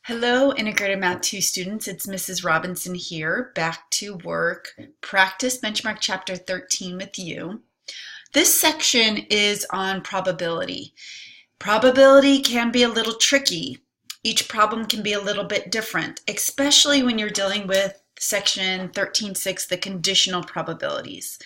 Hello, Integrated Math 2 students. It's Mrs. Robinson here, back to work, practice benchmark chapter 13 with you. This section is on probability. Probability can be a little tricky. Each problem can be a little bit different, especially when you're dealing with section 13.6, the conditional probabilities.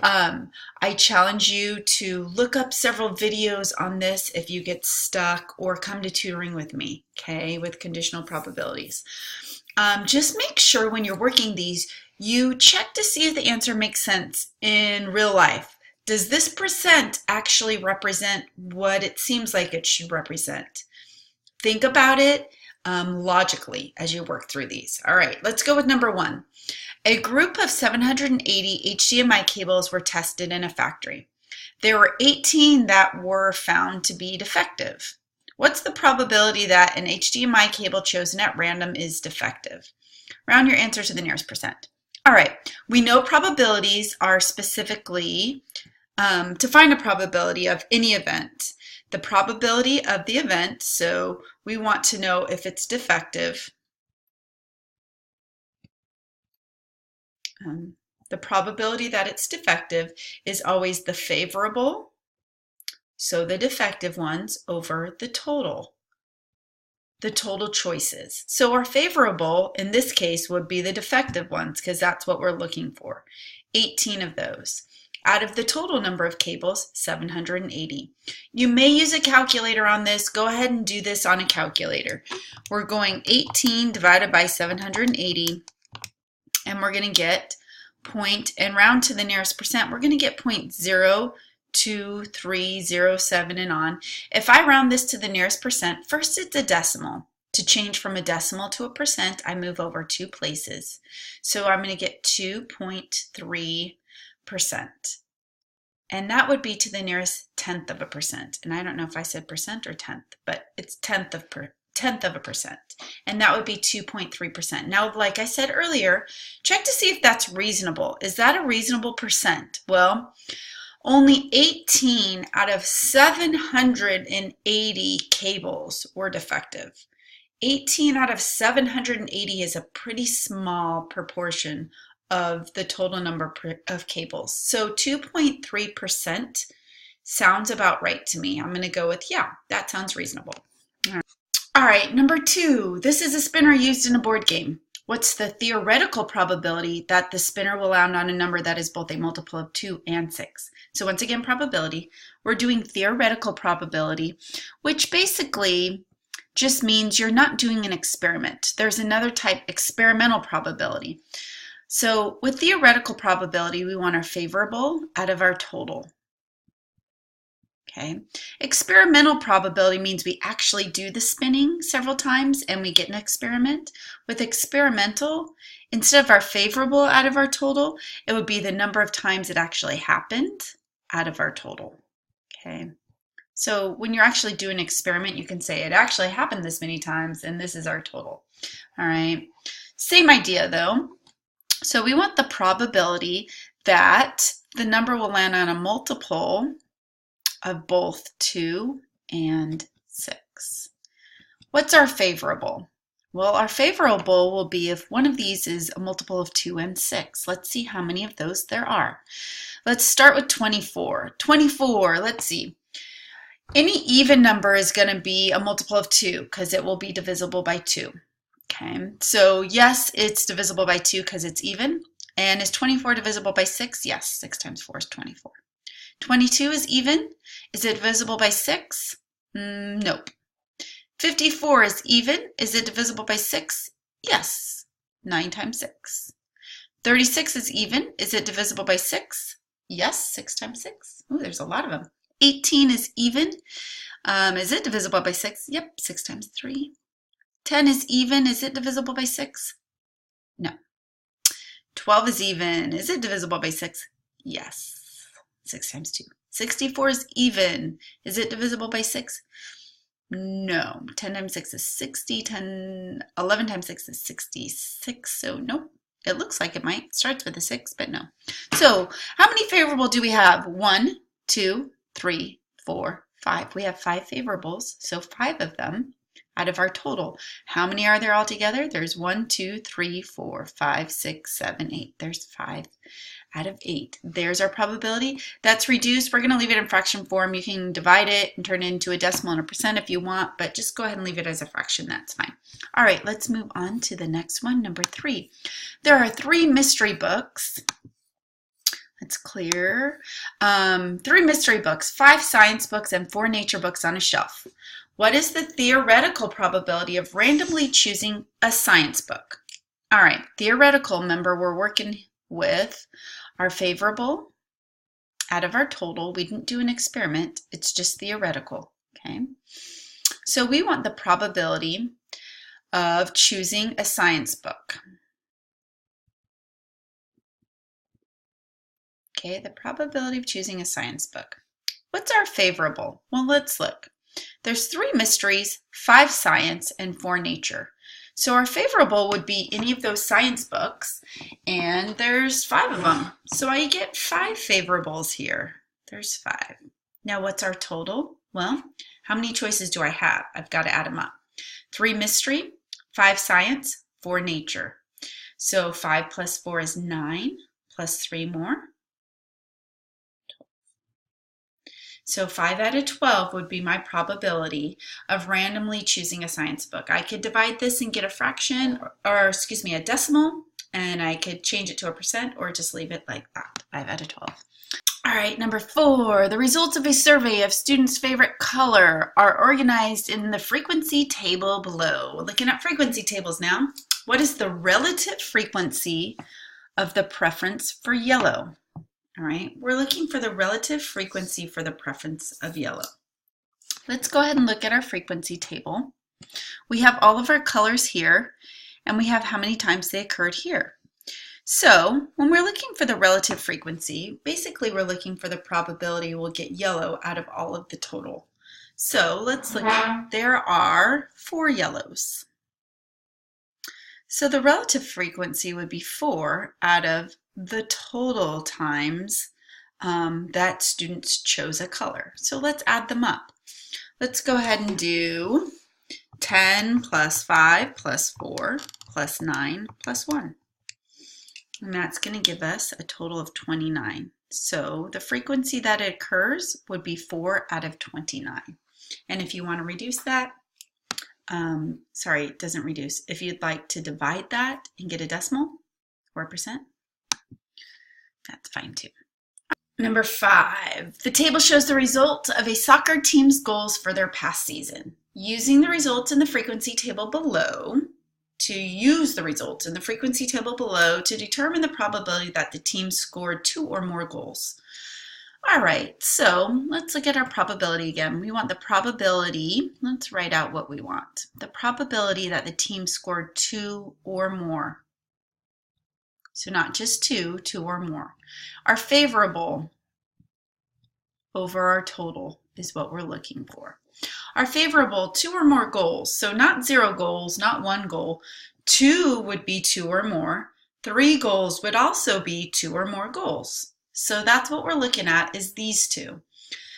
I challenge you to look up several videos on this if you get stuck, or come to tutoring with me, okay, with conditional probabilities. Just make sure when you're working these, you check to see if the answer makes sense in real life. Does this percent actually represent what it seems like it should represent? Think about it logically as you work through these. All right, let's go with number one. A group of 780 HDMI cables were tested in a factory. There were 18 that were found to be defective. What's the probability that an HDMI cable chosen at random is defective? Round your answer to the nearest percent. All right, we know probabilities are specifically to find a probability of any event. The probability of the event, so we want to know if it's defective. The probability that it's defective is always the favorable, so the defective ones, over the total choices. So our favorable in this case would be the defective ones, because that's what we're looking for. 18 of those. Out of the total number of cables, 780. You may use a calculator on this. Go ahead and do this on a calculator. We're going 18 divided by 780. And we're going to get and round to the nearest percent, we're going to get 0.02307 and on. If I round this to the nearest percent, first it's a decimal. To change from a decimal to a percent, I move over 2 places. So I'm going to get 2.3%. And that would be to the nearest tenth of a percent. And I don't know if I said percent or tenth, but it's tenth of a percent, and that would be 2.3%. Now, like I said earlier, check to see if that's reasonable. Is that a reasonable percent? Well, only 18 out of 780 cables were defective. 18 out of 780 is a pretty small proportion of the total number of cables. So 2.3% sounds about right to me. I'm going to go with, yeah, that sounds reasonable. All right, number two, this is a spinner used in a board game. What's the theoretical probability that the spinner will land on a number that is both a multiple of 2 and 6? So once again, probability. We're doing theoretical probability, which basically just means you're not doing an experiment. There's another type, experimental probability. So with theoretical probability, we want our favorable out of our total. Okay. Experimental probability means we actually do the spinning several times and we get an experiment. With experimental, instead of our favorable out of our total, it would be the number of times it actually happened out of our total. Okay. So when you're actually doing an experiment, you can say it actually happened this many times and this is our total. All right. Same idea though. So we want the probability that the number will land on a multiple of both 2 and 6. What's our favorable? Well, our favorable will be if one of these is a multiple of 2 and 6. Let's see how many of those there are. Let's start with 24. 24, let's see. Any even number is going to be a multiple of 2 because it will be divisible by 2. Okay, so yes, it's divisible by 2 because it's even. And is 24 divisible by 6? Yes, 6 times 4 is 24. 22 is even. Is it divisible by 6? Nope. 54 is even. Is it divisible by 6? Yes. 9 times 6. 36 is even. Is it divisible by 6? Yes. 6 times 6. Ooh, there's a lot of them. 18 is even. Is it divisible by 6? Yep. 6 times 3. 10 is even. Is it divisible by 6? No. 12 is even. Is it divisible by 6? Yes. 6 times 2. 64 is even. Is it divisible by 6? No. 10 times 6 is 60. 11 times 6 is 66. So nope. It looks like it might. It starts with a 6, but no. So how many favorable do we have? 1, 2, 3, 4, 5. We have 5 favorables. So 5 of them out of our total. How many are there altogether? There's 1, 2, 3, 4, 5, 6, 7, 8. There's 5 out of 8. There's our probability. That's reduced. We're going to leave it in fraction form. You can divide it and turn it into a decimal and a percent if you want, but just go ahead and leave it as a fraction. That's fine. All right, let's move on to the next one, number 3. There are 3 mystery books. Let's clear. 3 mystery books, 5 science books, and 4 nature books on a shelf. What is the theoretical probability of randomly choosing a science book? All right, theoretical, remember we're working with our favorable out of our total. We didn't do an experiment, it's just theoretical, okay? So we want the probability of choosing a science book. Okay, the probability of choosing a science book. What's our favorable? Well, let's look. There's 3 mysteries, 5 science, and 4 nature. So our favorable would be any of those science books, and there's 5 of them. So I get 5 favorables here. There's 5. Now what's our total? Well, how many choices do I have? I've got to add them up. 3 mystery, 5 science, 4 nature. So 5 plus 4 is 9, plus 3 more. So 5 out of 12 would be my probability of randomly choosing a science book. I could divide this and get a fraction, or excuse me, a decimal, and I could change it to a percent or just leave it like that, 5 out of 12. All right, number 4, the results of a survey of students' favorite color are organized in the frequency table below. We're looking at frequency tables now. What is the relative frequency of the preference for yellow? All right, we're looking for the relative frequency for the preference of yellow. Let's go ahead and look at our frequency table. We have all of our colors here, and we have how many times they occurred here. So when we're looking for the relative frequency, basically we're looking for the probability we'll get yellow out of all of the total. So let's look at, there are 4 yellows. So the relative frequency would be 4 out of the total times that students chose a color. So let's add them up. Let's go ahead and do 10 plus 5 plus 4 plus 9 plus 1. And that's going to give us a total of 29. So the frequency that it occurs would be 4 out of 29. And if you want to reduce that, sorry, it doesn't reduce. If you'd like to divide that and get a decimal or a percent, that's fine too. Number 5, the table shows the result of a soccer team's goals for their past season. Using the results in the frequency table below, to determine the probability that the team scored 2 or more goals. All right, so let's look at our probability again. We want the probability, let's write out what we want. The probability that the team scored 2 or more. So not just 2, 2 or more. Our favorable over our total is what we're looking for. Our favorable, 2 or more goals. So not 0 goals, not 1 goal. 2 would be 2 or more. 3 goals would also be 2 or more goals. So that's what we're looking at, is these 2.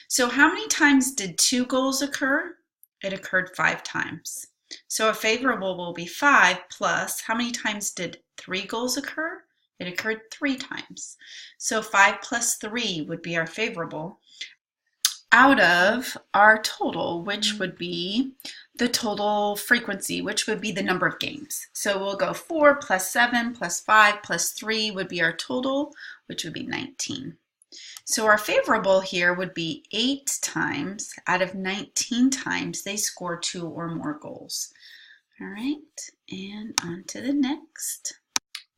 So how many times did 2 goals occur? It occurred 5 times. So a favorable will be 5 plus, how many times did 3 goals occur? It occurred 3 times. So 5 plus 3 would be our favorable out of our total, which would be the total frequency, which would be the number of games. So we'll go 4 plus 7 plus 5 plus 3 would be our total, which would be 19. So our favorable here would be 8 times out of 19 times they score 2 or more goals. All right, and on to the next.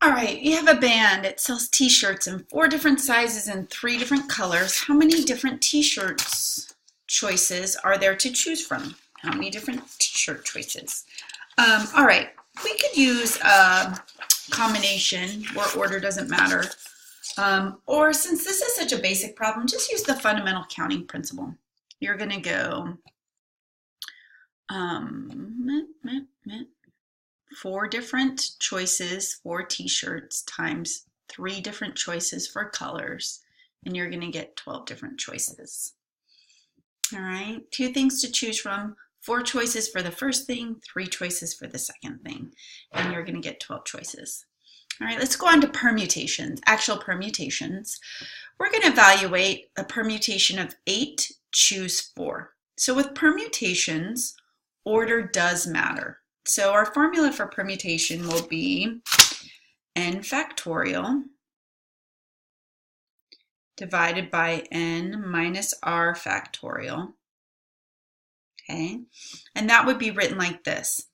All right, you have a band. It sells t-shirts in 4 different sizes and 3 different colors. How many different t-shirts choices are there to choose from? How many different t-shirt choices? All right, we could use a combination or order, doesn't matter. Or since this is such a basic problem, just use the fundamental counting principle. You're going to go 4 different choices for t-shirts times 3 different choices for colors, and you're going to get 12 different choices. All right, 2 things to choose from, 4 choices for the first thing, 3 choices for the second thing, and you're going to get 12 choices. All right, let's go on to permutations, actual permutations. We're going to evaluate a permutation of 8, choose 4. So with permutations, order does matter. So our formula for permutation will be n factorial divided by n minus r factorial. Okay, and that would be written like this: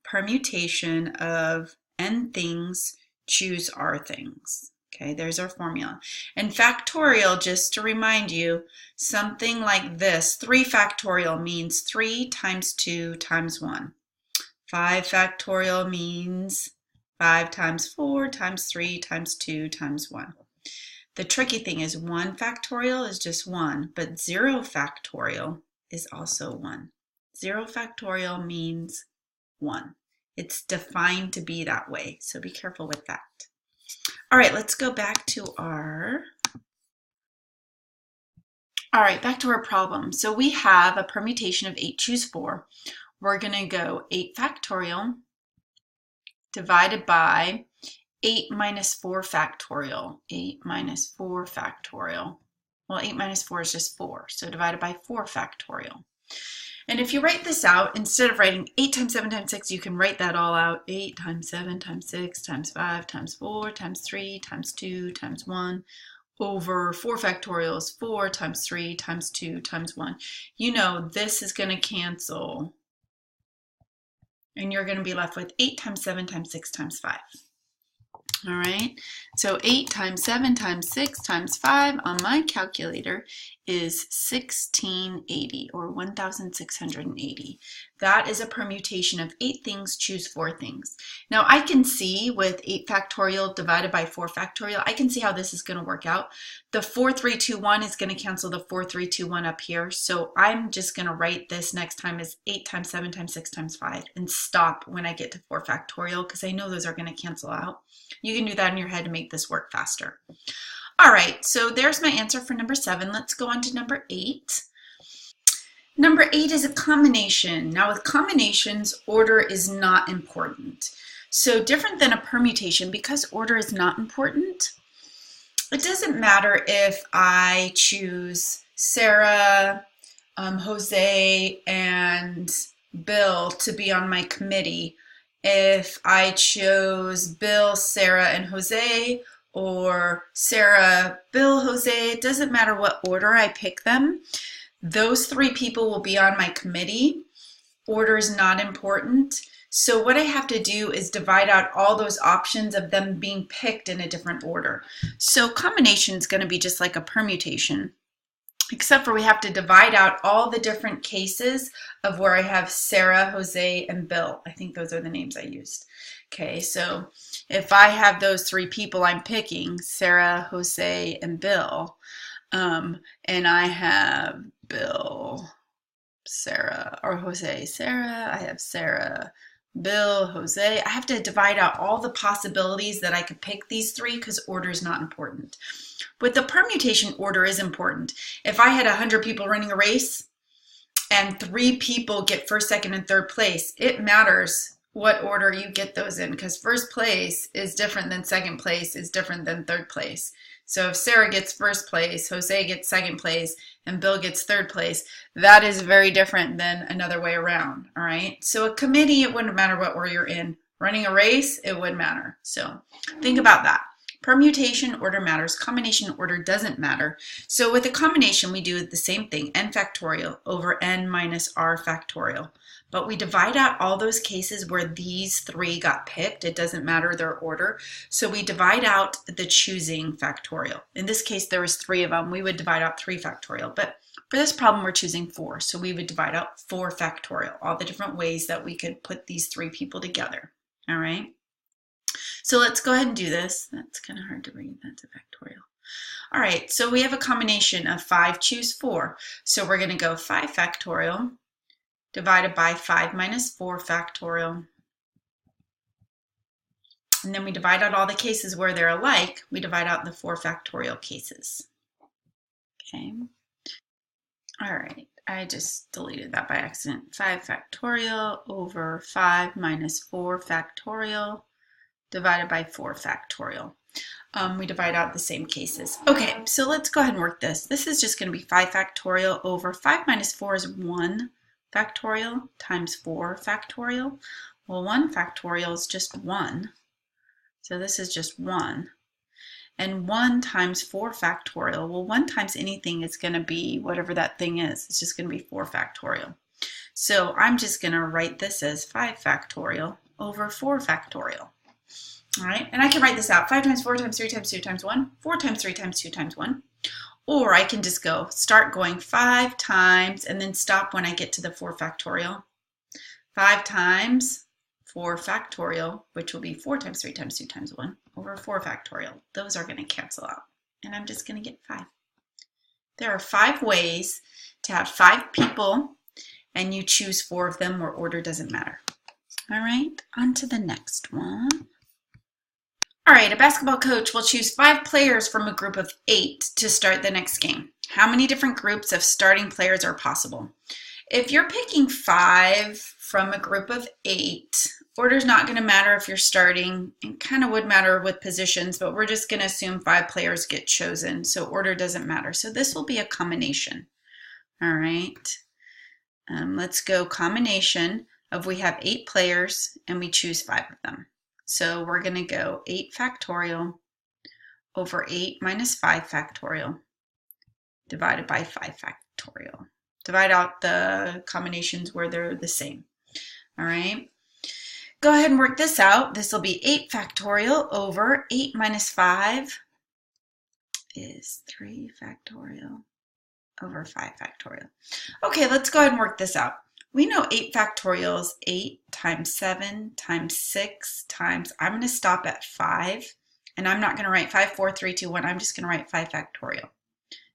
permutation of n things, choose r things. Okay, there's our formula. And factorial, just to remind you, something like this: 3 factorial means 3 times 2 times 1. 5 factorial means 5 times 4 times 3 times 2 times 1. The tricky thing is 1 factorial is just 1, but 0 factorial is also 1. 0 factorial means 1. It's defined to be that way, so be careful with that. All right, let's go back to our problem. So we have a permutation of 8, choose 4. We're going to go 8 factorial divided by 8 minus 4 factorial. 8 minus 4 factorial. Well, 8 minus 4 is just 4, so divided by 4 factorial. And if you write this out, instead of writing 8 times 7 times 6, you can write that all out. 8 times 7 times 6 times 5 times 4 times 3 times 2 times 1 over 4 factorial is 4 times 3 times 2 times 1. You know this is going to cancel, and you're going to be left with 8 times 7 times 6 times 5. All right, so 8 times 7 times 6 times 5 on my calculator is 1680, or 1680. That is a permutation of 8 things, choose 4 things. Now I can see with 8 factorial divided by 4 factorial, I can see how this is going to work out. The 4, 3, 2, 1 is going to cancel the 4, 3, 2, 1 up here. So I'm just going to write this next time as 8 times 7 times 6 times 5 and stop when I get to 4 factorial because I know those are going to cancel out. You can do that in your head to make this work faster. All right, so there's my answer for number 7. Let's go on to number 8. Number 8 is a combination. Now with combinations, order is not important. So different than a permutation, because order is not important, it doesn't matter if I choose Sarah, Jose, and Bill to be on my committee. If I chose Bill, Sarah, and Jose, or Sarah, Bill, Jose, it doesn't matter what order I pick them. Those 3 people will be on my committee. Order is not important. So what I have to do is divide out all those options of them being picked in a different order. So combination is going to be just like a permutation, except for we have to divide out all the different cases of where I have Sarah, Jose, and Bill. I think those are the names I used. Okay, so if I have those 3 people I'm picking, Sarah, Jose, and Bill, and I have Bill, Sarah, or Jose, Sarah, I have Sarah, Bill, Jose, I have to divide out all the possibilities that I could pick these 3 because order is not important. With the permutation, order is important. If I had 100 people running a race and 3 people get first, second, and third place, it matters what order you get those in, because first place is different than second place is different than third place. So if Sarah gets first place, Jose gets second place, and Bill gets third place, that is very different than another way around, all right? So a committee, it wouldn't matter what order you're in. Running a race, it would matter. So think about that. Permutation, order matters. Combination, order doesn't matter. So with a combination, we do the same thing, n factorial over n minus r factorial. But we divide out all those cases where these 3 got picked. It doesn't matter their order. So we divide out the choosing factorial. In this case, there was 3 of them. We would divide out 3 factorial. But for this problem, we're choosing 4. So we would divide out 4 factorial, all the different ways that we could put these 3 people together. All right. So let's go ahead and do this. That's kind of hard to read. That's a factorial. All right. So we have a combination of 5, choose 4. So we're going to go 5 factorial divided by 5 minus 4 factorial. And then we divide out all the cases where they're alike. We divide out the 4 factorial cases. Okay. All right. I just deleted that by accident. 5 factorial over 5 minus 4 factorial divided by 4 factorial. We divide out the same cases. Okay, so let's go ahead and work this. This is just going to be 5 factorial over 5 minus 4 is 1 factorial times 4 factorial. Well, 1 factorial is just 1. So this is just 1. And 1 times 4 factorial, well, 1 times anything is going to be whatever that thing is. It's just going to be 4 factorial. So I'm just going to write this as 5 factorial over 4 factorial. All right, and I can write this out. 5 times 4 times 3 times 2 times 1, 4 times 3 times 2 times 1. Or I can just start going 5 times and then stop when I get to the 4 factorial. 5 times 4 factorial, which will be 4 times 3 times 2 times 1 over 4 factorial. Those are going to cancel out, and I'm just going to get 5. There are 5 ways to have 5 people, and you choose 4 of them where order doesn't matter. All right, on to the next one. All right, a basketball coach will choose 5 players from a group of 8 to start the next game. How many different groups of starting players are possible? If you're picking 5 from a group of 8, order's not going to matter if you're starting. It kind of would matter with positions, but we're just going to assume 5 players get chosen, so order doesn't matter. So this will be a combination. All right, let's go combination of we have 8 players and we choose 5 of them. So we're going to go 8 factorial over 8 minus 5 factorial divided by 5 factorial. Divide out the combinations where they're the same. All right. Go ahead and work this out. This will be 8 factorial over 8 minus 5 is 3 factorial over 5 factorial. Okay, let's go ahead and work this out. We know 8 factorial is 8 times 7 times 6 times, I'm going to stop at 5, and I'm not going to write 5, 4, 3, 2, 1. I'm just going to write 5 factorial.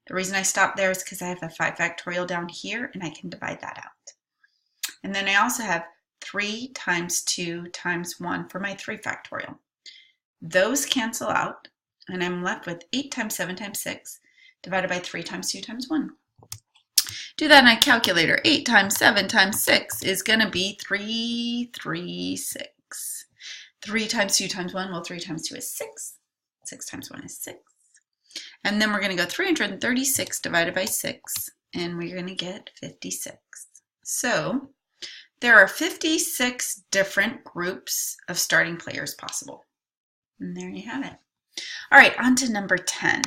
The reason I stopped there is because I have a 5 factorial down here, and I can divide that out. And then I also have 3 times 2 times 1 for my 3 factorial. Those cancel out, and I'm left with 8 times 7 times 6 divided by 3 times 2 times 1. Do that on a calculator. 8 times 7 times 6 is going to be 336. 3 times 2 times 1, well, 3 times 2 is 6. 6 times 1 is 6. And then we're going to go 336 divided by 6, and we're going to get 56. So there are 56 different groups of starting players possible. And there you have it. All right, on to number 10.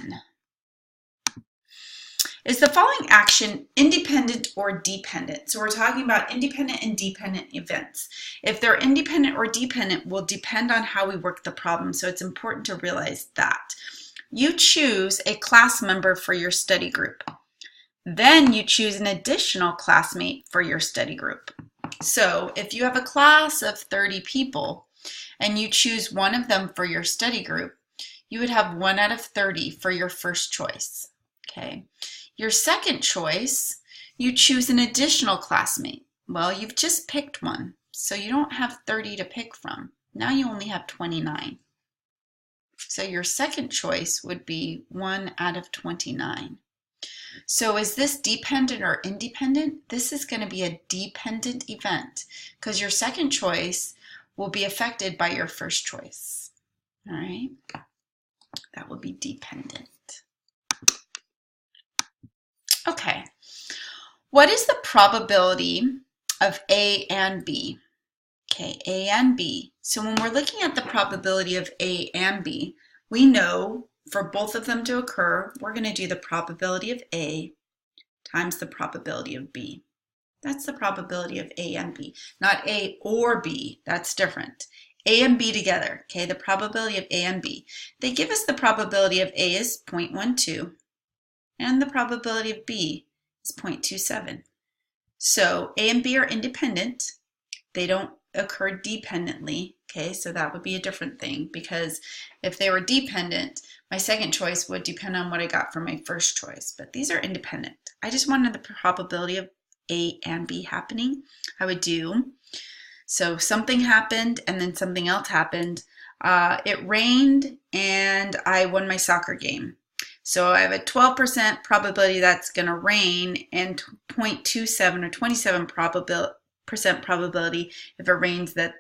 Is the following action independent or dependent? So we're talking about independent and dependent events. If they're independent or dependent will depend on how we work the problem, so it's important to realize that. You choose a class member for your study group. Then you choose an additional classmate for your study group. So if you have a class of 30 people and you choose one of them for your study group, you would have 1 out of 30 for your first choice. Okay. Your second choice, you choose an additional classmate. Well, you've just picked one, so you don't have 30 to pick from. Now you only have 29. So your second choice would be 1 out of 29. So is this dependent or independent? This is going to be a dependent event because your second choice will be affected by your first choice. All right, that will be dependent. Okay, what is the probability of A and B? Okay, A and B. So when we're looking at the probability of A and B, we know for both of them to occur, we're going to do the probability of A times the probability of B. That's the probability of A and B, not A or B. That's different. A and B together, okay, the probability of A and B. They give us the probability of A is 0.12. And the probability of B is 0.27. So A and B are independent. They don't occur dependently. Okay, so that would be a different thing because if they were dependent, my second choice would depend on what I got from my first choice. But these are independent. I just wanted the probability of A and B happening. I would do, so something happened and then something else happened. It rained and I won my soccer game. So I have a 12% probability that's going to rain and 0.27 or 27% probability if it rains that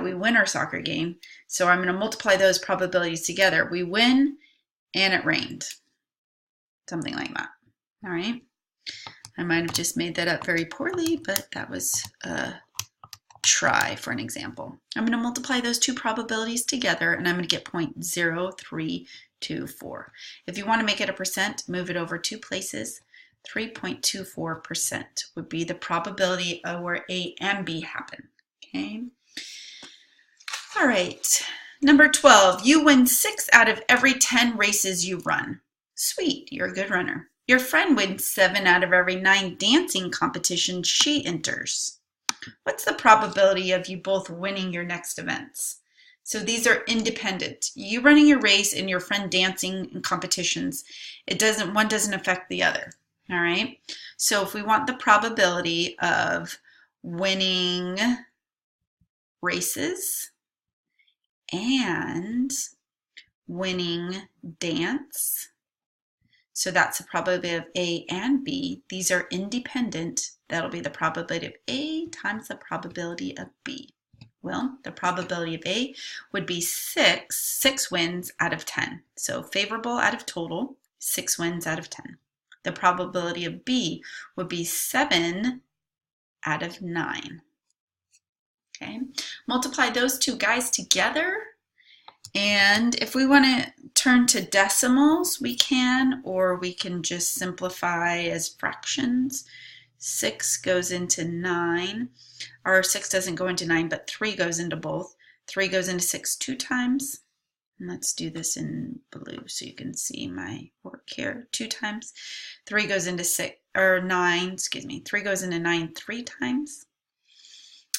we win our soccer game. So I'm going to multiply those probabilities together. We win and it rained. Something like that. All right. I might have just made that up very poorly, but that was a try for an example. I'm going to multiply those two probabilities together and I'm going to get 0.0324. If you want to make it a percent, move it over 2 places. 3.24% would be the probability of where A and B happen. Okay. All right. Number 12, you win 6 out of every 10 races you run. Sweet, you're a good runner. Your friend wins 7 out of every 9 dancing competitions she enters. What's the probability of you both winning your next events? So these are independent. You running your race and your friend dancing in competitions, one doesn't affect the other. All right. So if we want the probability of winning races and winning dance, so that's the probability of A and B. These are independent. That'll be the probability of A times the probability of B. Well, the probability of A would be 6 wins out of 10. So favorable out of total, 6 wins out of 10. The probability of B would be 7 out of 9. Okay, multiply those two guys together. And if we want to turn to decimals, we can, or we can just simplify as fractions. 6 goes into 9, or 6 doesn't go into 9, but 3 goes into both. 3 goes into 6 2 times. And let's do this in blue so you can see my work here. 2 times. 3 goes into 9, 3 goes into 9 3 times.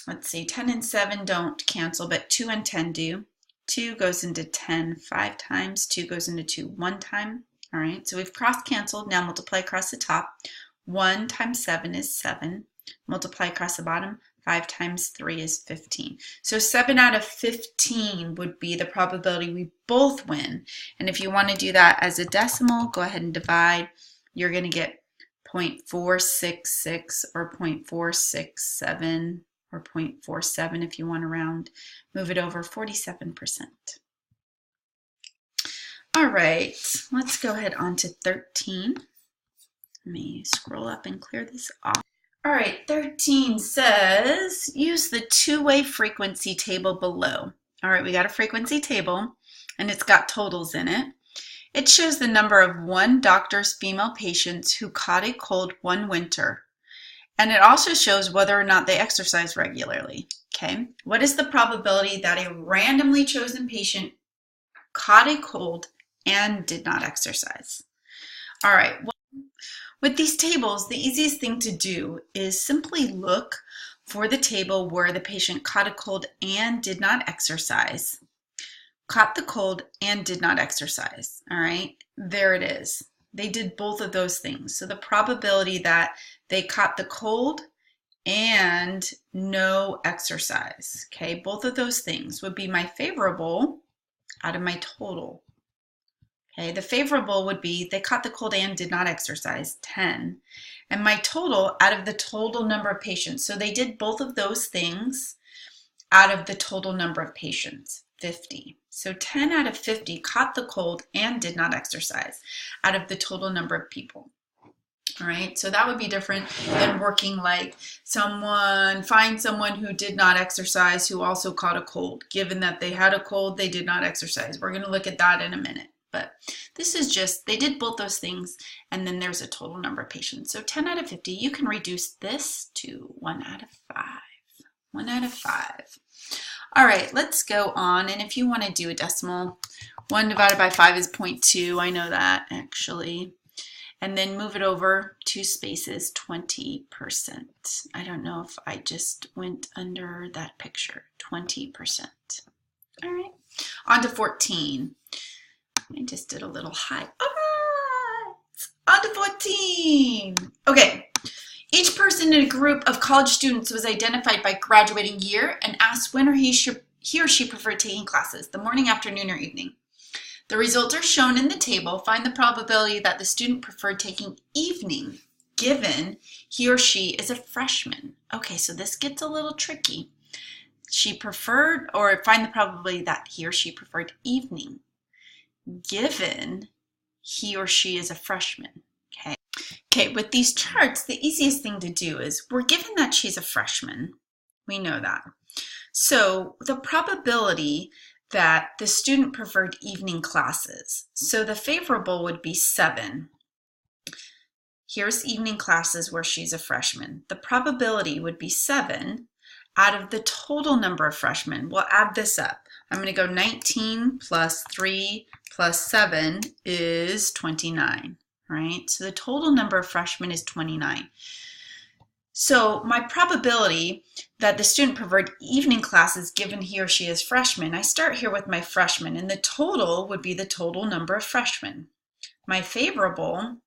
Let's see, 10 and 7 don't cancel, but 2 and 10 do. 2 goes into 10 5 times. 2 goes into 2 1 time. All right, so we've cross-canceled. Now multiply across the top. 1 times 7 is 7. Multiply across the bottom. 5 times 3 is 15. So 7 out of 15 would be the probability we both win. And if you want to do that as a decimal, go ahead and divide. You're going to get 0.466 or 0.467 or 0.47 if you want to round. Move it over 47%. All right, let's go ahead on to 13. Let me scroll up and clear this off. All right, 13 says, use the two-way frequency table below. All right, we got a frequency table, and it's got totals in it. It shows the number of one doctor's female patients who caught a cold one winter, and it also shows whether or not they exercise regularly. Okay, what is the probability that a randomly chosen patient caught a cold and did not exercise? All right. With these tables, the easiest thing to do is simply look for the table where the patient caught a cold and did not exercise. Caught the cold and did not exercise. All right, there it is. They did both of those things. So the probability that they caught the cold and no exercise, okay, both of those things would be my favorable out of my total. Okay, the favorable would be they caught the cold and did not exercise, 10. And my total out of the total number of patients. So they did both of those things out of the total number of patients, 50. So 10 out of 50 caught the cold and did not exercise out of the total number of people. All right, so that would be different than working like find someone who did not exercise who also caught a cold. Given that they had a cold, they did not exercise. We're going to look at that in a minute. But this is just, they did both those things, and then there's a total number of patients. So 10 out of 50, you can reduce this to 1 out of 5. 1 out of 5. All right, let's go on. And if you want to do a decimal, 1 divided by 5 is 0.2. I know that, actually. And then move it over 2 spaces, 20%. I don't know if I just went under that picture, 20%. All right, on to 14. I just did a little high. All right, on to 14. Okay, each person in a group of college students was identified by graduating year and asked when he or she preferred taking classes, the morning, afternoon, or evening. The results are shown in the table. Find the probability that the student preferred taking evening, given he or she is a freshman. Okay, so this gets a little tricky. She preferred, or find the probability that he or she preferred evening, given he or she is a freshman. Okay, with these charts, the easiest thing to do is we're given that she's a freshman. We know that. So the probability that the student preferred evening classes. So the favorable would be 7. Here's evening classes where she's a freshman. The probability would be 7 out of the total number of freshmen. We'll add this up. I'm going to go 19 plus 3 plus 7 is 29, right? So the total number of freshmen is 29. So my probability that the student preferred evening classes given he or she is freshman, I start here with my freshmen, and the total would be the total number of freshmen. My favorable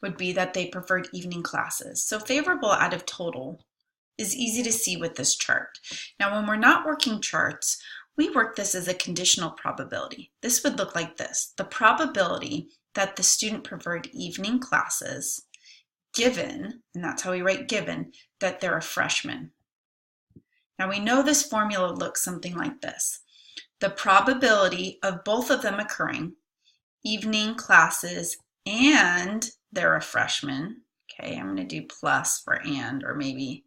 would be that they preferred evening classes. So favorable out of total is easy to see with this chart. Now when we're not working charts, we work this as a conditional probability. This would look like this. The probability that the student preferred evening classes given, and that's how we write given, that they're a freshman. Now we know this formula looks something like this. The probability of both of them occurring, evening classes and they're a freshman. Okay, I'm going to do plus for and, or maybe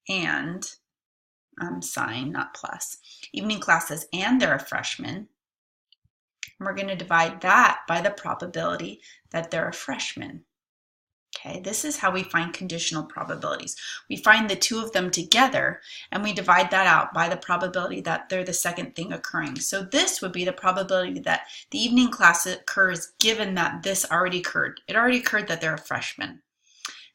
and sign, not plus. Evening classes and they're a freshman. And we're going to divide that by the probability that they're a freshman. Okay, this is how we find conditional probabilities. We find the two of them together and we divide that out by the probability that they're the second thing occurring. So this would be the probability that the evening class occurs given that this already occurred. It already occurred that they're a freshman.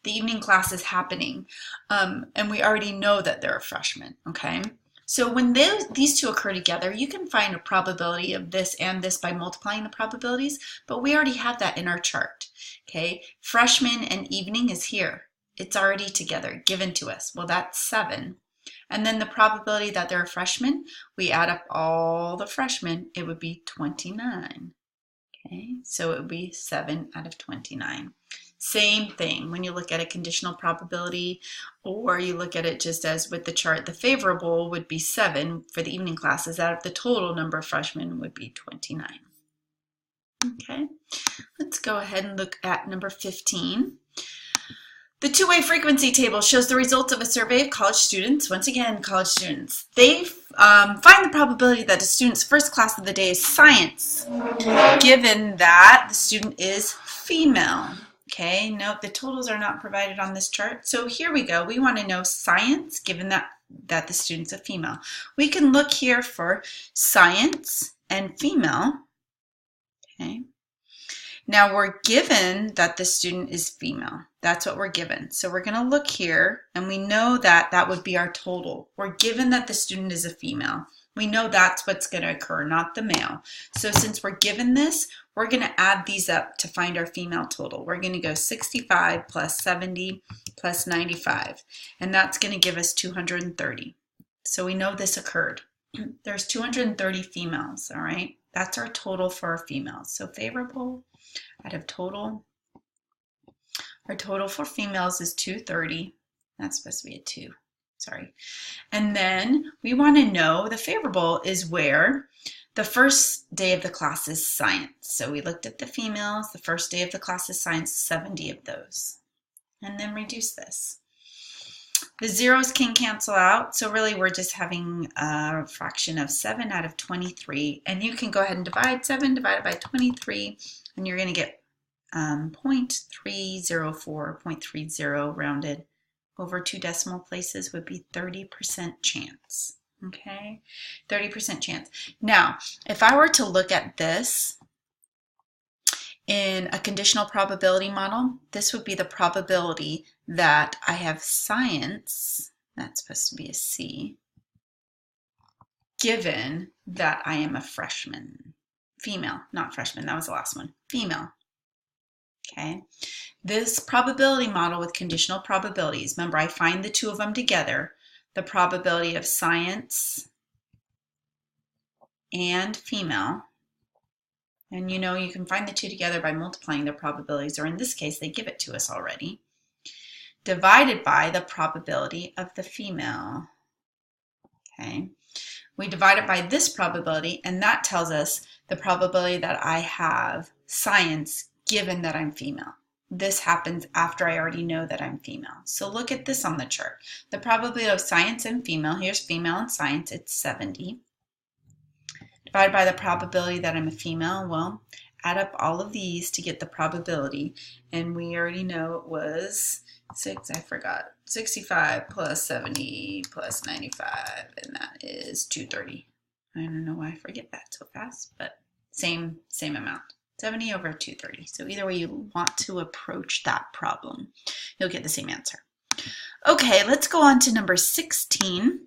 The evening class is happening and we already know that they're a freshman, okay? So when these two occur together, you can find a probability of this and this by multiplying the probabilities, but we already have that in our chart, okay? Freshman and evening is here. It's already together, given to us. Well, that's 7. And then the probability that they're a freshman, we add up all the freshmen, it would be 29, okay? So it would be 7 out of 29. Same thing when you look at a conditional probability, or you look at it just as with the chart, the favorable would be 7 for the evening classes out of the total number of freshmen would be 29. Okay, let's go ahead and look at number 15. The two-way frequency table shows the results of a survey of college students. Once again, college students. They find the probability that a student's first class of the day is science, given that the student is female. Okay, note the totals are not provided on this chart. So here we go. We want to know science, given that the student's a female. We can look here for science and female. Okay. Now we're given that the student is female. That's what we're given. So we're going to look here and we know that that would be our total. We're given that the student is a female. We know that's what's going to occur, not the male. So since we're given this, we're going to add these up to find our female total. We're going to go 65 plus 70 plus 95, and that's going to give us 230. So we know this occurred. There's 230 females, all right? That's our total for our females. So favorable out of total. Our total for females is 230. That's supposed to be a 2. Sorry. And then we want to know the favorable is where the first day of the class is science. So we looked at the females. The first day of the class is science, 70 of those. And then reduce this. The zeros can cancel out. So really we're just having a fraction of 7 out of 23. And you can go ahead and divide 7 divided by 23. And you're going to get 0.304, 0.30 rounded over 2 decimal places would be 30% chance. Okay, 30% chance. Now, if I were to look at this in a conditional probability model, this would be the probability that I have science, that's supposed to be a C, given that I am a freshman. Female, not freshman, that was the last one. Female. Okay, this probability model with conditional probabilities, remember I find the two of them together, the probability of science and female, And you know, you can find the two together by multiplying their probabilities, or in this case, they give it to us already, divided by the probability of the female. Okay, we divide it by this probability, and that tells us the probability that I have science given that I'm female. This happens after I already know that I'm female. So look at this on the chart. The probability of science and female, here's female and science, it's 70. Divided by the probability that I'm a female, well, add up all of these to get the probability, and we already know it was 65 plus 70 plus 95, and that is 230. I don't know why I forget that so fast, but same amount. 70 over 230. So either way you want to approach that problem, you'll get the same answer. Okay, let's go on to number 16.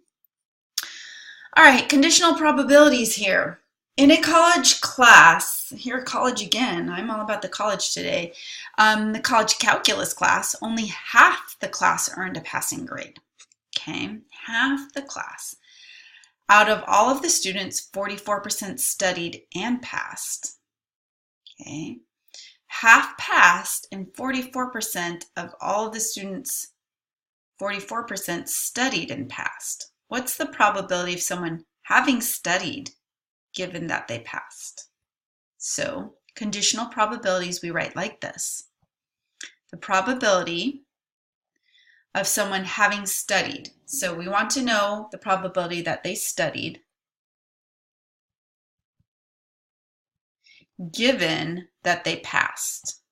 All right, conditional probabilities here. In a college class, here college again, I'm all about the college today. The college calculus class, only half the class earned a passing grade. Okay, half the class. Out of all of the students, 44% studied and passed. Okay, half passed and 44% of all of the students, 44% studied and passed. What's the probability of someone having studied given that they passed? So conditional probabilities we write like this. The probability of someone having studied. So we want to know the probability that they studied given that they passed.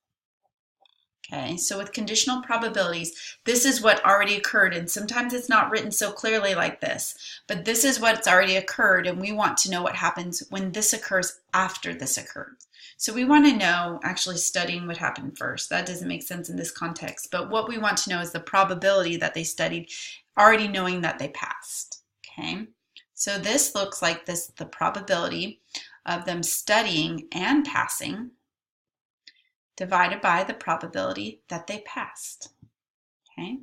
Okay, so with conditional probabilities, this is what already occurred, and sometimes it's not written so clearly like this, but this is what's already occurred, and we want to know what happens when this occurs after this occurred. So we want to know, actually studying what happened first. That doesn't make sense in this context, but what we want to know is the probability that they studied, already knowing that they passed. Okay, so this looks like this, the probability of them studying and passing divided by the probability that they passed. Okay,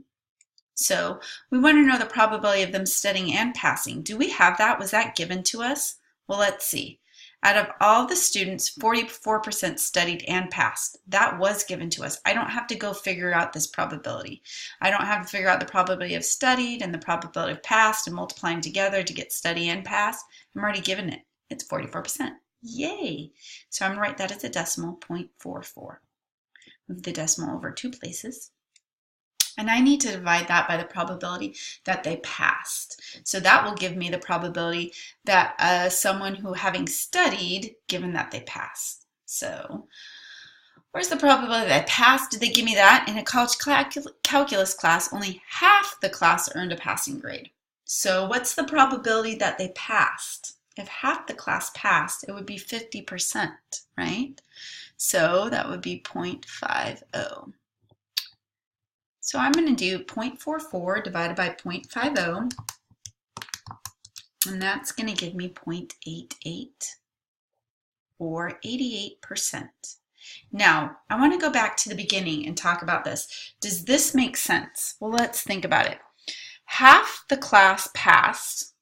so we want to know the probability of them studying and passing. Do we have that? Was that given to us? Well, let's see. Out of all the students, 44% studied and passed. That was given to us. I don't have to go figure out this probability. I don't have to figure out the probability of studied and the probability of passed and multiply them together to get study and pass. I'm already given it. It's 44%. Yay! So I'm going to write that as a decimal, 0.44. Move the decimal over 2 places. And I need to divide that by the probability that they passed. So that will give me the probability that someone who having studied, given that they passed. So where's the probability that I passed? Did they give me that? In a college calculus class, only half the class earned a passing grade. So what's the probability that they passed? If half the class passed, it would be 50%, right? So that would be 0.50. So I'm going to do 0.44 divided by 0.50, and that's going to give me 0.88, or 88%. Now, I want to go back to the beginning and talk about this. Does this make sense? Well, let's think about it. Half the class passed,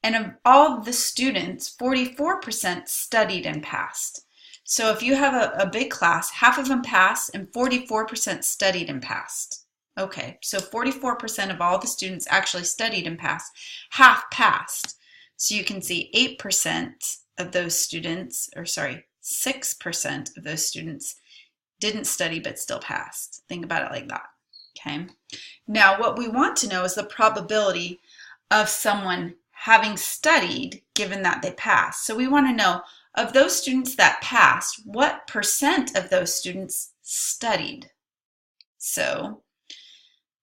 and of all of the students, 44% studied and passed. So if you have a big class, half of them passed and 44% studied and passed. Okay, so 44% of all the students actually studied and passed. Half passed. So you can see 8% of those students, or sorry, 6% of those students didn't study but still passed. Think about it like that. Okay. Now what we want to know is the probability of someone having studied given that they passed. So we want to know, of those students that passed, what percent of those students studied? So,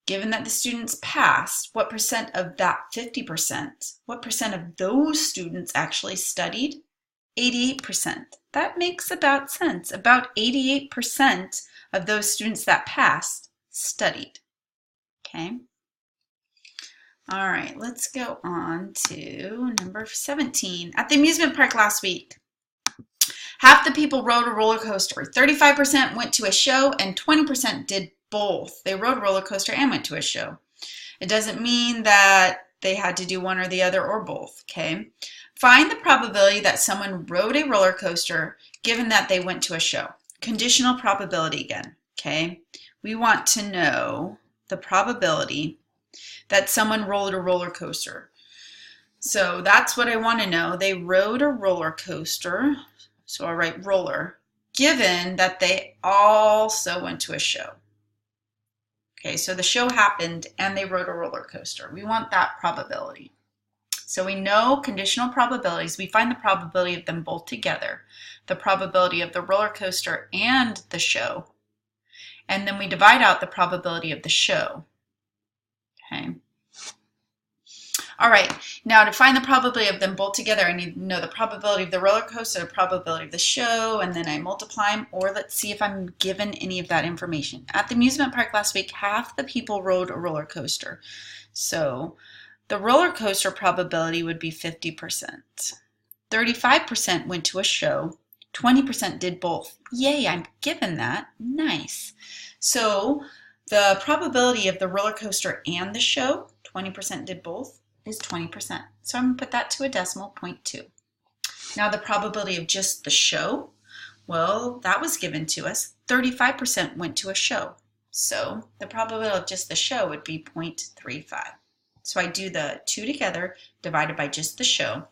given that the students passed, what percent of that 50%, what percent of those students actually studied? 88%. That makes about sense. About 88% of those students that passed studied. Okay. All right, let's go on to number 17. At the amusement park last week, half the people rode a roller coaster. 35% went to a show and 20% did both. They rode a roller coaster and went to a show. It doesn't mean that they had to do one or the other or both, okay? Find the probability that someone rode a roller coaster given that they went to a show. Conditional probability again, okay? We want to know the probability that someone rode a roller coaster. So that's what I want to know. They rode a roller coaster, so I'll write roller, given that they also went to a show. Okay, so the show happened and they rode a roller coaster. We want that probability. So we know conditional probabilities. We find the probability of them both together, the probability of the roller coaster and the show, and then we divide out the probability of the show. Okay. All right, now to find the probability of them both together, I need to know the probability of the roller coaster, the probability of the show, and then I multiply them, or let's see if I'm given any of that information. At the amusement park last week, half the people rode a roller coaster. So the roller coaster probability would be 50%. 35% went to a show. 20% did both. Yay, I'm given that. Nice. So the probability of the roller coaster and the show, 20% did both, is 20%. So I'm going to put that to a decimal, 0.2. Now the probability of just the show, well, that was given to us. 35% went to a show. So the probability of just the show would be 0.35. So I do the two together, divided by just the show,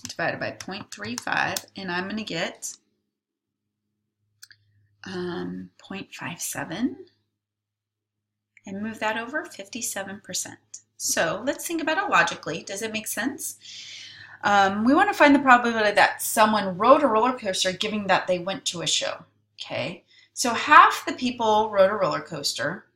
divided by 0.35, and I'm going to get 0.57, and move that over, 57%. So let's think about it logically. Does it make sense? We want to find the probability that someone rode a roller coaster given that they went to a show. Okay, so half the people rode a roller coaster,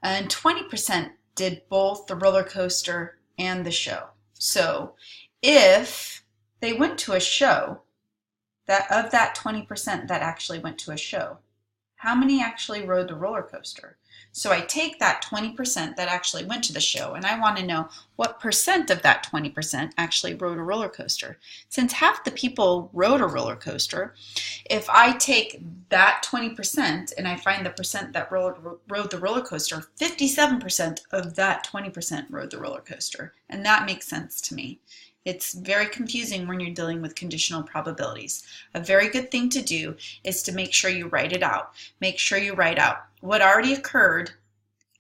and 20% did both the roller coaster and the show. So if they went to a show, that of that 20% that actually went to a show, how many actually rode the roller coaster? So I take that 20% that actually went to the show, and I want to know what percent of that 20% actually rode a roller coaster. Since half the people rode a roller coaster, if I take that 20% and I find the percent that rode the roller coaster, 57% of that 20% rode the roller coaster. And that makes sense to me. It's very confusing when you're dealing with conditional probabilities. A very good thing to do is to make sure you write it out. Make sure you write out what already occurred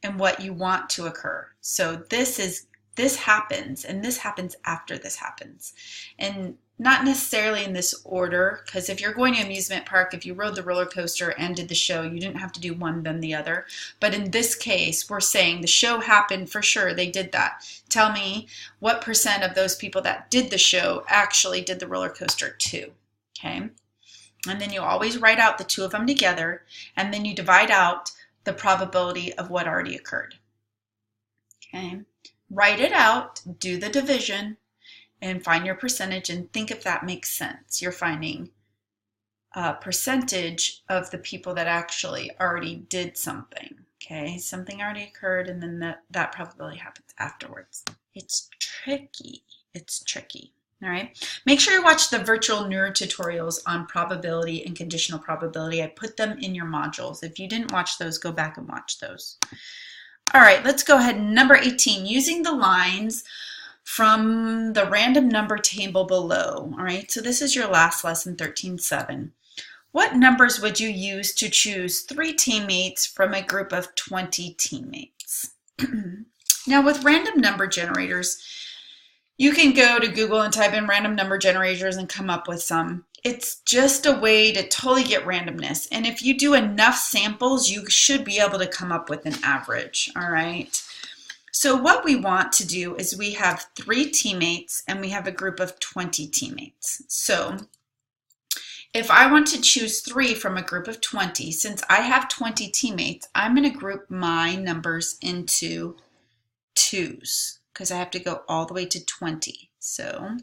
and what you want to occur. So this happens, and this happens after this happens. And not necessarily in this order, because if you're going to an amusement park, if you rode the roller coaster and did the show, you didn't have to do one then the other. But in this case, we're saying the show happened for sure, they did that. Tell me what percent of those people that did the show actually did the roller coaster too. Okay? And then you always write out the two of them together, and then you divide out the probability of what already occurred. Okay? Write it out, do the division, and find your percentage, and think if that makes sense. You're finding a percentage of the people that actually already did something. Okay, something already occurred, and then that probability happens afterwards. It's tricky. It's tricky. All right. Make sure you watch the virtual neuro tutorials on probability and conditional probability. I put them in your modules. If you didn't watch those, go back and watch those. All right, let's go ahead. Number 18, using the lines from the random number table below. All right, so this is your last lesson, 13.7. What numbers would you use to choose 3 teammates from a group of 20 teammates? Now with random number generators, you can go to Google and type in random number generators and come up with some. It's just a way to totally get randomness. And if you do enough samples, you should be able to come up with an average, all right? So what we want to do is we have 3 teammates and we have a group of 20 teammates. So if I want to choose 3 from a group of 20, since I have 20 teammates, I'm going to group my numbers into 2s because I have to go all the way to 20. So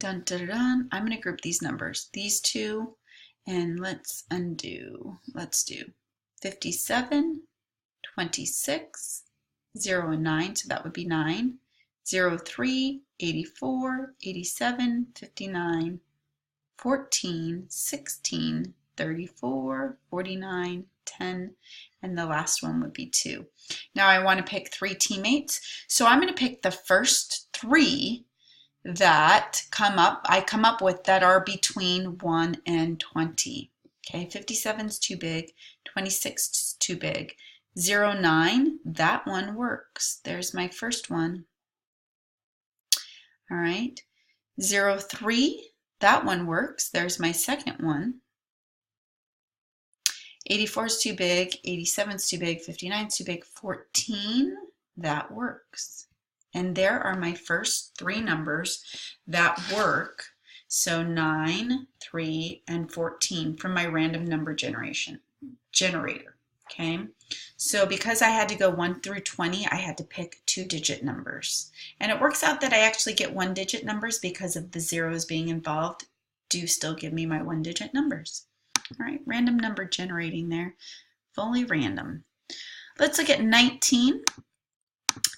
dun, dun, dun, I'm going to group these numbers, these 2, and let's undo. Let's do 57, 26, 0 and 9, so that would be 9, 0, 3, 84, 87, 59, 14, 16, 34, 49, 10, and the last one would be 2. Now I want to pick 3 teammates, so I'm going to pick the first 3 that I come up with that are between 1 and 20. Okay, 57 is too big, 26 is too big. 09, that one works. There's my first one. All right, 03, that one works. There's my second one. 84 is too big, 87 is too big, 59 is too big, 14, that works. And there are my first three numbers that work. So 9, 3, and 14 from my random number generator. Okay, so because I had to go 1 through 20, I had to pick 2-digit numbers. And it works out that I actually get 1-digit numbers because of the zeros being involved do still give me my 1-digit numbers. All right, random number generating there, fully random. Let's look at 19.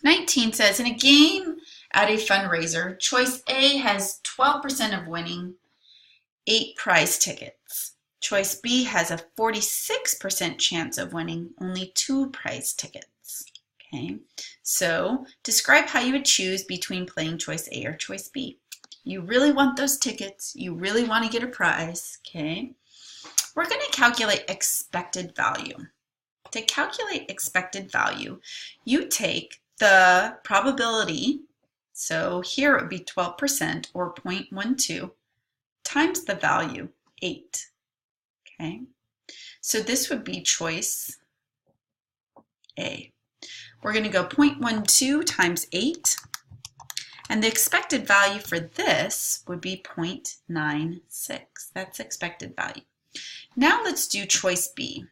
19 says, in a game at a fundraiser, choice A has 12% of winning, 8 prize tickets. Choice B has a 46% chance of winning, only 2 prize tickets. Okay, so describe how you would choose between playing choice A or choice B. You really want those tickets. You really want to get a prize. Okay, we're going to calculate expected value. To calculate expected value, you take the probability, so here it would be 12% or 0.12 times the value, 8. Okay, so this would be choice A. We're going to go 0.12 times 8, and the expected value for this would be 0.96. That's expected value. Now let's do choice B.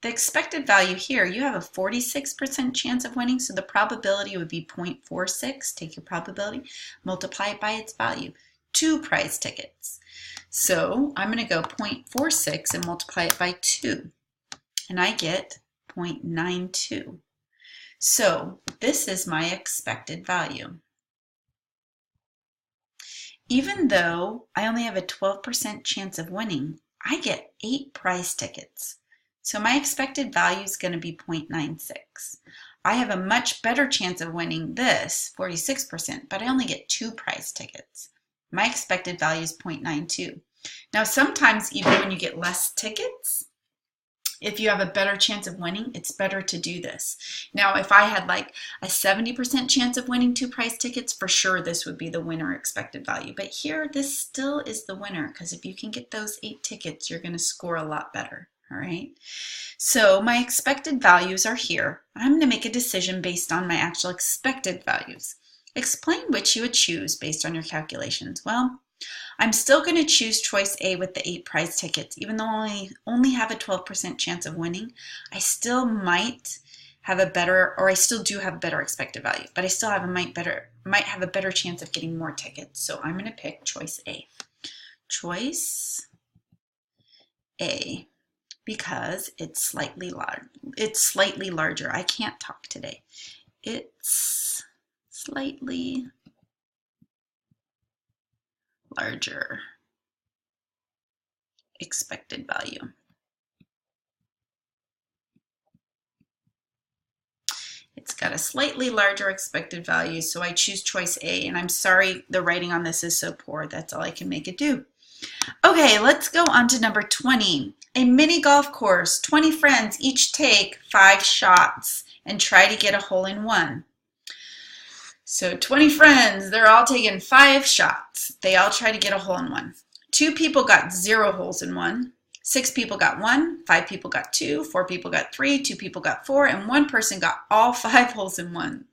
The expected value here, you have a 46% chance of winning, so the probability would be 0.46. Take your probability, multiply it by its value, 2 prize tickets. So I'm going to go 0.46 and multiply it by 2, and I get 0.92. So this is my expected value. Even though I only have a 12% chance of winning, I get 8 prize tickets. So my expected value is going to be 0.96. I have a much better chance of winning this, 46%, but I only get 2 prize tickets. My expected value is 0.92. Now sometimes even when you get less tickets, if you have a better chance of winning, it's better to do this. Now if I had like a 70% chance of winning 2 prize tickets, for sure this would be the winner expected value. But here this still is the winner, because if you can get those 8 tickets, you're going to score a lot better. All right, so my expected values are here. I'm going to make a decision based on my actual expected values. Explain which you would choose based on your calculations. Well, I'm still going to choose choice A with the 8 prize tickets. Even though I only have a 12% chance of winning, I still might have a better, or I still do have a better expected value, but I still have might have a better chance of getting more tickets. So I'm going to pick choice A. Choice A, because it's slightly larger. I can't talk today. It's slightly larger expected value. It's got a slightly larger expected value, so I choose choice A, and I'm sorry the writing on this is so poor. That's all I can make it do. Okay, let's go on to number 20. A mini golf course. 20 friends each take 5 shots and try to get a hole-in-one. So 20 friends, they're all taking 5 shots. They all try to get a hole-in-one. 2 people got 0 holes-in-one. 6 people got 1. 5 people got 2. 4 people got 3. 2 people got 4. And 1 person got all 5 holes-in-ones.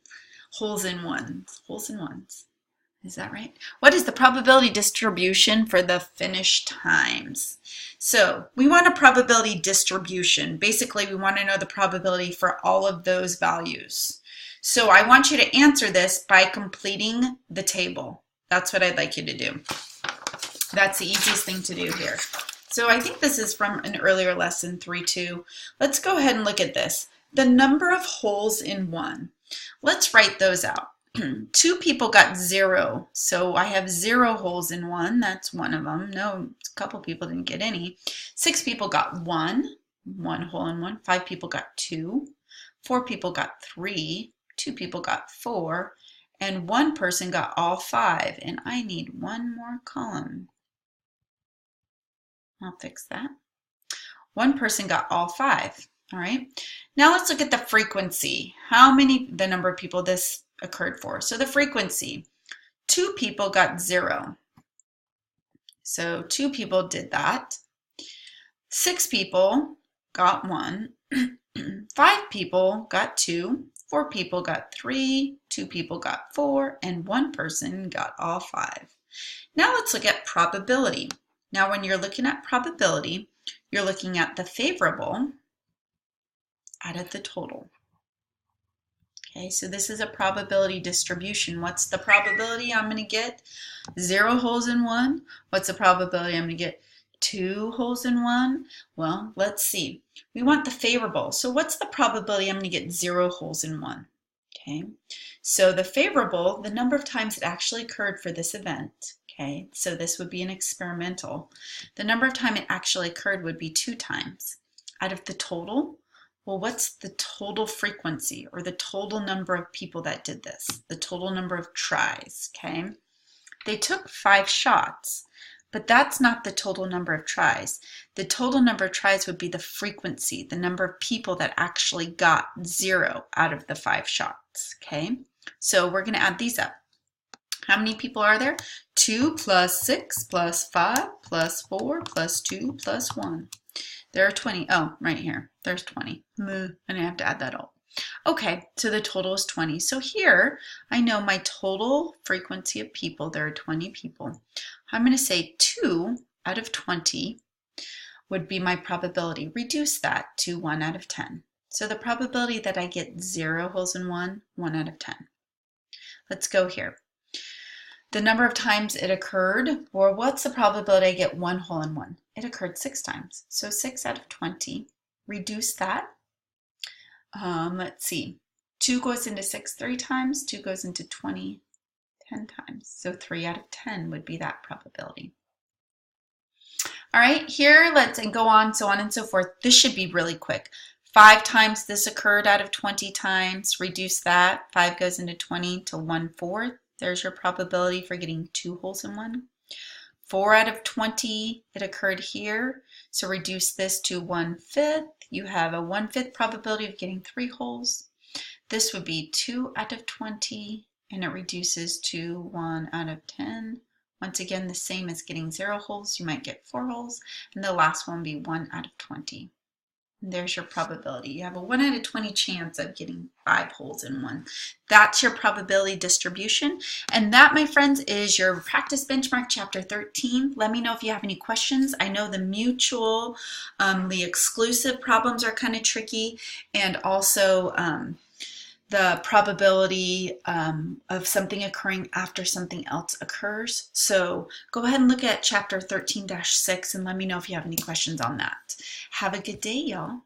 Is that right? What is the probability distribution for the finish times? So we want a probability distribution. Basically, we want to know the probability for all of those values. So I want you to answer this by completing the table. That's what I'd like you to do. That's the easiest thing to do here. So I think this is from an earlier lesson, 3.2. Let's go ahead and look at this. The number of holes in one. Let's write those out. 2 people got 0, so I have 0 holes in one. That's one of them. No, a couple people didn't get any. 6 people got 1 hole in one. 5 people got 2. 4 people got 3. 2 people got 4. and one person got all 5, and I need one more column. I'll fix that. One person got all 5. All right. Now let's look at the frequency. The number of people this occurred for. So the frequency, 2 people got 0. So 2 people did that. 6 people got 1. 5 people got 2. 4 people got 3. 2 people got 4. And 1 person got all 5. Now let's look at probability. Now when you're looking at probability, you're looking at the favorable out of the total. Okay, so this is a probability distribution. What's the probability I'm going to get 0 holes in 1? What's the probability I'm going to get 2 holes in 1? Well, let's see. We want the favorable. So what's the probability I'm going to get 0 holes in 1? Okay, so the favorable, the number of times it actually occurred for this event. Okay, so this would be an experimental. The number of times it actually occurred would be 2 times. Out of the total, well, what's the total frequency or the total number of people that did this? The total number of tries, okay? They took 5 shots, but that's not the total number of tries. The total number of tries would be the frequency, the number of people that actually got 0 out of the 5 shots, okay? So we're going to add these up. How many people are there? 2 plus 6 plus 5 plus 4 plus 2 plus 1. There are 20. Oh, right here. There's 20. And I have to add that all. Okay, so the total is 20. So here, I know my total frequency of people, there are 20 people. I'm going to say 2 out of 20 would be my probability. Reduce that to 1 out of 10. So the probability that I get 0 holes in 1, 1 out of 10. Let's go here. The number of times it occurred, or what's the probability I get 1 hole in 1? It occurred 6 times. So 6 out of 20. Reduce that. Let's see. 2 goes into 6 3 times. 2 goes into 20 10 times. So 3 out of 10 would be that probability. All right, here let's go on, so on and so forth. This should be really quick. 5 times this occurred out of 20 times. Reduce that. 5 goes into 20 to 1/4. There's your probability for getting 2 holes in 1. 4 out of 20, it occurred here. So reduce this to 1/5. You have a 1/5 probability of getting 3 holes. This would be 2 out of 20, and it reduces to 1 out of 10. Once again, the same as getting 0 holes. You might get 4 holes. And the last one would be 1 out of 20. And there's your probability. You have a 1 out of 20 chance of getting 5 holes in 1. That's your probability distribution. And that, my friends, is your practice benchmark chapter 13. Let me know if you have any questions. I know the mutually exclusive problems are kind of tricky, and also the probability of something occurring after something else occurs. So go ahead and look at chapter 13-6 and let me know if you have any questions on that. Have a good day, y'all.